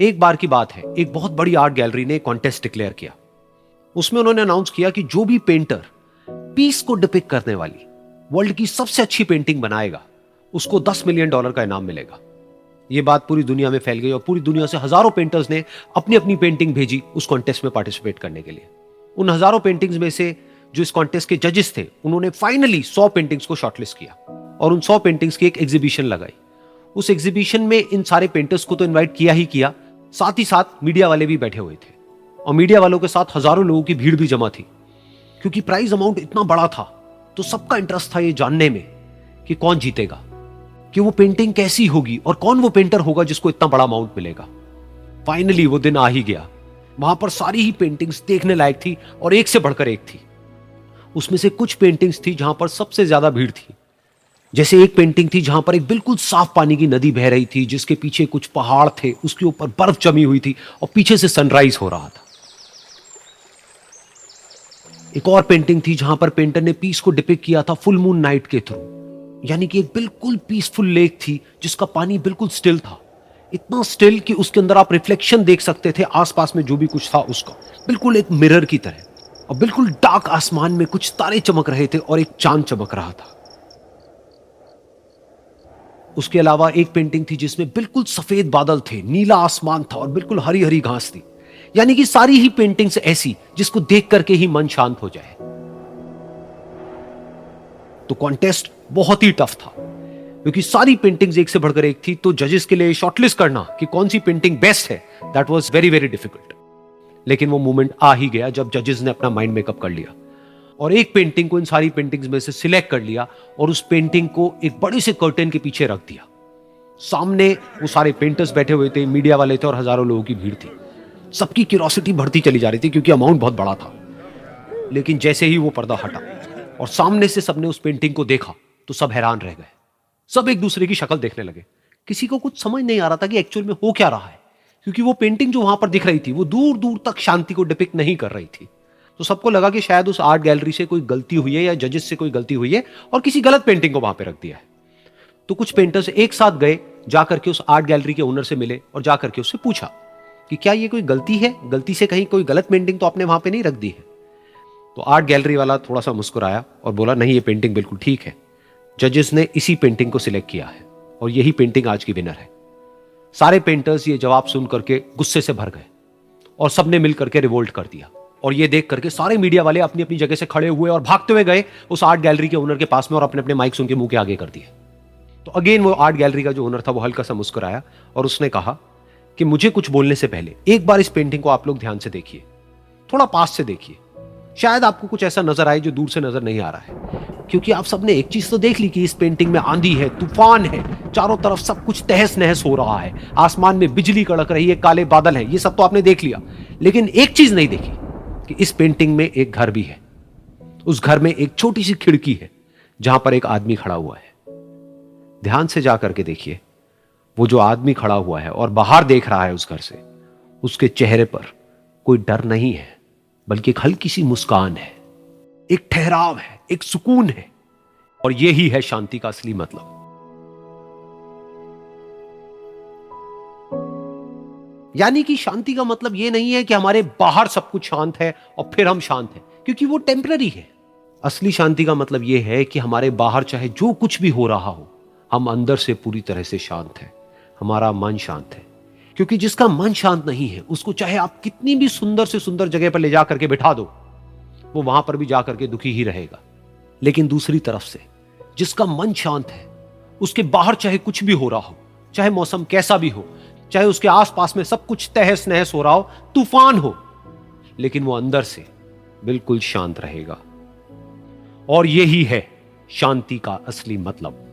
एक बार की बात है, एक बहुत बड़ी आर्ट गैलरी ने कॉन्टेस्ट डिक्लेयर किया। उसमें उन्होंने अनाउंस किया कि जो भी पेंटर पीस को डिपिक्ट करने वाली वर्ल्ड की सबसे अच्छी पेंटिंग बनाएगा, उसको $10 मिलियन का इनाम मिलेगा। यह बात पूरी दुनिया में फैल गई और पूरी दुनिया से हजारों पेंटर्स ने अपनी अपनी पेंटिंग भेजी उस कॉन्टेस्ट में पार्टिसिपेट करने के लिए। उन हजारों पेंटिंग्स में से जो इस कॉन्टेस्ट के जजेस थे, उन्होंने फाइनली 100 पेंटिंग्स को शॉर्टलिस्ट किया और उन 100 पेंटिंग्स की एक एग्जीबिशन लगाई। उस एग्जीबिशन में इन सारे पेंटर्स को तो इनवाइट किया ही किया, साथ ही साथ मीडिया वाले भी बैठे हुए थे और मीडिया वालों के साथ हजारों लोगों की भीड़ भी जमा थी। क्योंकि प्राइज अमाउंट इतना बड़ा था तो सबका इंटरेस्ट था ये जानने में कि कौन जीतेगा, कि वो पेंटिंग कैसी होगी और कौन वो पेंटर होगा जिसको इतना बड़ा अमाउंट मिलेगा। फाइनली वो दिन आ ही गया। वहां पर सारी ही पेंटिंग्स देखने लायक थी और एक से बढ़कर एक थी। उसमें से कुछ पेंटिंग्स थी जहां पर सबसे ज्यादा भीड़ थी। जैसे एक पेंटिंग थी जहां पर एक बिल्कुल साफ पानी की नदी बह रही थी, जिसके पीछे कुछ पहाड़ थे, उसके ऊपर बर्फ जमी हुई थी और पीछे से सनराइज हो रहा था। एक और पेंटिंग थी जहां पर पेंटर ने पीस को डिपिक्ट किया था फुल मून नाइट के थ्रू, यानी कि एक बिल्कुल पीसफुल लेक थी जिसका पानी बिल्कुल स्टिल था, इतना स्टिल कि उसके अंदर आप रिफ्लेक्शन देख सकते थे आसपास में जो भी कुछ था उसका, बिल्कुल एक मिरर की तरह। और बिल्कुल डार्क आसमान में कुछ तारे चमक रहे थे और एक चांद चमक रहा था। उसके अलावा एक पेंटिंग थी जिसमें बिल्कुल सफेद बादल थे, नीला आसमान था और बिल्कुल हरी हरी घास थी। यानी कि सारी ही पेंटिंग्स ऐसी जिसको देख करके ही मन शांत हो जाए। तो कॉन्टेस्ट बहुत ही टफ था क्योंकि सारी पेंटिंग्स एक से बढ़कर एक थी। तो जजेस के लिए शॉर्टलिस्ट करना कि कौन सी पेंटिंग बेस्ट है, that was very very difficult. लेकिन वो मोमेंट आ ही गया जब जजेस ने अपना माइंड मेकअप कर लिया और एक पेंटिंग को इन सारी पेंटिंग्स में से सिलेक्ट कर लिया और उस पेंटिंग को एक बड़े से कर्टेन के पीछे रख दिया। सामने वो सारे पेंटर्स बैठे हुए थे, मीडिया वाले थे और हजारों लोगों की भीड़ थी। सबकी क्यूरियोसिटी बढ़ती चली जा रही थी क्योंकि अमाउंट बहुत बड़ा था। लेकिन जैसे ही वो पर्दा हटा और सामने से सबने उस पेंटिंग को देखा तो सब हैरान रह गए। सब एक दूसरे की शक्ल देखने लगे। किसी को कुछ समझ नहीं आ रहा था कि एक्चुअल में हो क्या रहा है, क्योंकि वो पेंटिंग जो वहां पर दिख रही थी वो दूर दूर तक शांति को डिपिक्ट नहीं कर रही थी। तो सबको लगा कि शायद उस आर्ट गैलरी से कोई गलती हुई है या जजेस से कोई गलती हुई है और किसी गलत पेंटिंग को वहां पे रख दिया है। तो कुछ पेंटर्स एक साथ गए, जाकर के उस आर्ट गैलरी के ओनर से मिले और जाकर के उससे पूछा कि क्या ये कोई गलती है, गलती से कहीं कोई गलत पेंटिंग तो आपने वहां पे नहीं रख दी है। तो आर्ट गैलरी वाला थोड़ा सा मुस्कुराया और बोला, नहीं, ये पेंटिंग बिल्कुल ठीक है। जजेस ने इसी पेंटिंग को सिलेक्ट किया है और यही पेंटिंग आज की विनर है। सारे पेंटर्स ये जवाब सुन करके गुस्से से भर गए और सबने मिल करके रिवोल्ट कर दिया। और ये देख करके सारे मीडिया वाले अपनी अपनी जगह से खड़े हुए और भागते हुए गए उस आर्ट गैलरी के ओनर के पास में और अपने अपने माइक्स उनके मुंह के आगे कर दिए। तो अगेन वो आर्ट गैलरी का जो ओनर था वो हल्का सा मुस्कुराया और उसने कहा कि मुझे कुछ बोलने से पहले एक बार इस पेंटिंग को आप लोग ध्यान से देखिए, थोड़ा पास से देखिए, शायद आपको कुछ ऐसा नजर आए जो दूर से नजर नहीं आ रहा है। क्योंकि आप सबने एक चीज तो देख ली कि इस पेंटिंग में आंधी है, तूफान है, चारों तरफ सब कुछ तहस नहस हो रहा है, आसमान में बिजली कड़क रही है, काले बादल हैं, ये सब तो आपने देख लिया। लेकिन एक चीज नहीं देखी कि इस पेंटिंग में एक घर भी है। उस घर में एक छोटी सी खिड़की है जहां पर एक आदमी खड़ा हुआ है। ध्यान से जाकर के देखिए, वो जो आदमी खड़ा हुआ है और बाहर देख रहा है उस घर से, उसके चेहरे पर कोई डर नहीं है, बल्कि एक हल्की सी मुस्कान है, एक ठहराव है, एक सुकून है। और यही है शांति का असली मतलब। यानी कि शांति का मतलब यह नहीं है कि हमारे बाहर सब कुछ शांत है और फिर हम शांत हैं, क्योंकि वो टेम्पररी है। असली शांति का मतलब यह है कि हमारे बाहर चाहे जो कुछ भी हो रहा हो, हम अंदर से पूरी तरह से शांत हैं, हमारा मन शांत है। क्योंकि जिसका मन शांत नहीं है, उसको चाहे आप कितनी भी सुंदर से सुंदर जगह पर ले जाकर के बिठा दो, वो वहां पर भी जाकर के दुखी ही रहेगा। लेकिन दूसरी तरफ से जिसका मन शांत है, उसके बाहर चाहे कुछ भी हो रहा हो, चाहे मौसम कैसा भी हो, चाहे उसके आसपास में सब कुछ तहस नहस हो रहा हो, तूफान हो, लेकिन वो अंदर से बिल्कुल शांत रहेगा। और यही है शांति का असली मतलब।